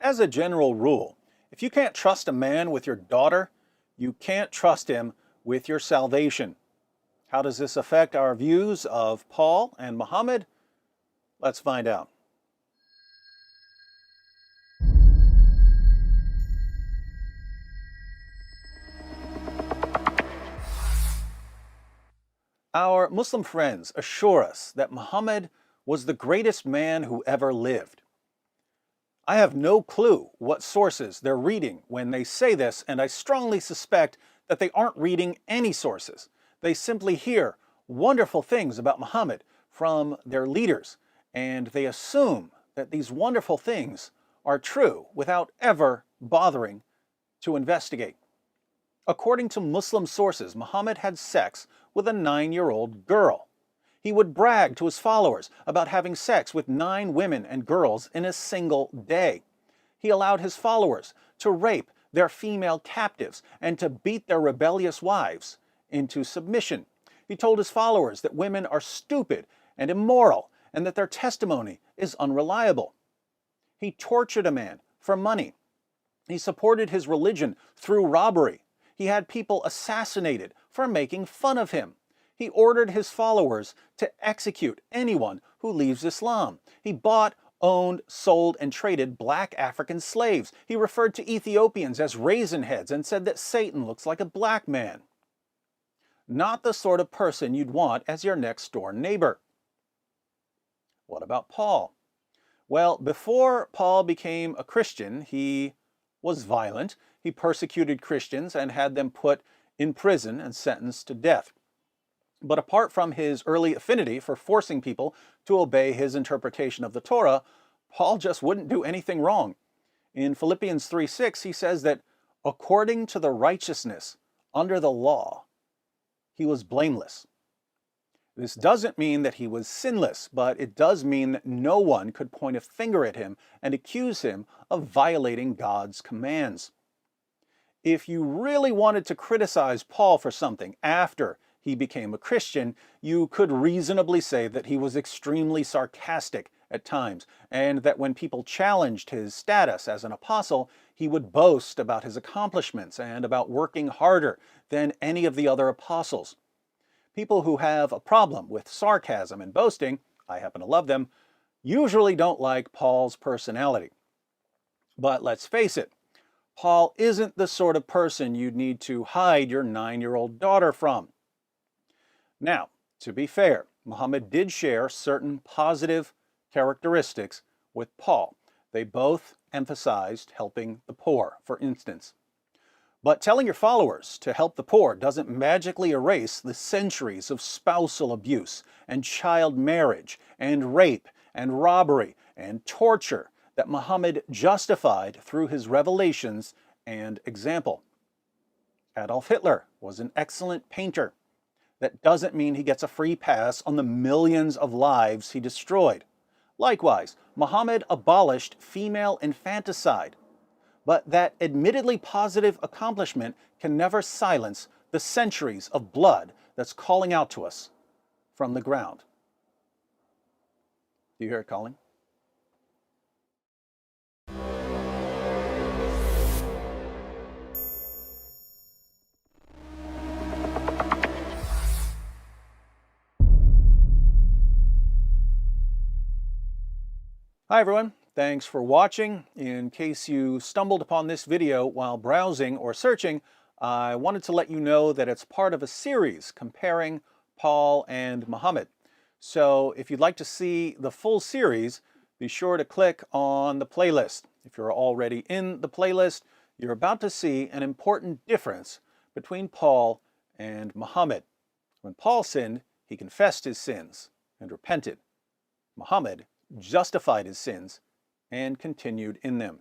As a general rule, if you can't trust a man with your daughter, you can't trust him with your salvation. How does this affect our views of Paul and Muhammad? Let's find out. Our Muslim friends assure us that Muhammad was the greatest man who ever lived. I have no clue what sources they're reading when they say this, and I strongly suspect that they aren't reading any sources. They simply hear wonderful things about Muhammad from their leaders, and they assume that these wonderful things are true without ever bothering to investigate. According to Muslim sources, Muhammad had sex with a 9-year-old girl. He would brag to his followers about having sex with 9 women and girls in a single day. He allowed his followers to rape their female captives and to beat their rebellious wives into submission. He told his followers that women are stupid and immoral and that their testimony is unreliable. He tortured a man for money. He supported his religion through robbery. He had people assassinated for making fun of him. He ordered his followers to execute anyone who leaves Islam. He bought, owned, sold, and traded black African slaves. He referred to Ethiopians as raisin heads and said that Satan looks like a black man. Not the sort of person you'd want as your next door neighbor. What about Paul? Well, before Paul became a Christian, he was violent. He persecuted Christians and had them put in prison and sentenced to death. But apart from his early affinity for forcing people to obey his interpretation of the Torah, Paul just wouldn't do anything wrong. In Philippians 3:6, he says that according to the righteousness under the law, he was blameless. This doesn't mean that he was sinless, but it does mean that no one could point a finger at him and accuse him of violating God's commands. If you really wanted to criticize Paul for something after he became a Christian, you could reasonably say that he was extremely sarcastic at times, and that when people challenged his status as an apostle, he would boast about his accomplishments and about working harder than any of the other apostles. People who have a problem with sarcasm and boasting, I happen to love them, usually don't like Paul's personality. But let's face it, Paul isn't the sort of person you'd need to hide your 9-year-old daughter from. Now, to be fair, Muhammad did share certain positive characteristics with Paul. They both emphasized helping the poor, for instance. But telling your followers to help the poor doesn't magically erase the centuries of spousal abuse and child marriage and rape and robbery and torture that Muhammad justified through his revelations and example. Adolf Hitler was an excellent painter. That doesn't mean he gets a free pass on the millions of lives he destroyed. Likewise, Muhammad abolished female infanticide. But that admittedly positive accomplishment can never silence the centuries of blood that's calling out to us from the ground. Do you hear it calling? Hi everyone, thanks for watching. In case you stumbled upon this video while browsing or searching, I wanted to let you know that it's part of a series comparing Paul and Muhammad. So if you'd like to see the full series, be sure to click on the playlist. If you're already in the playlist, you're about to see an important difference between Paul and Muhammad. When Paul sinned, he confessed his sins and repented. Muhammad justified his sins and continued in them.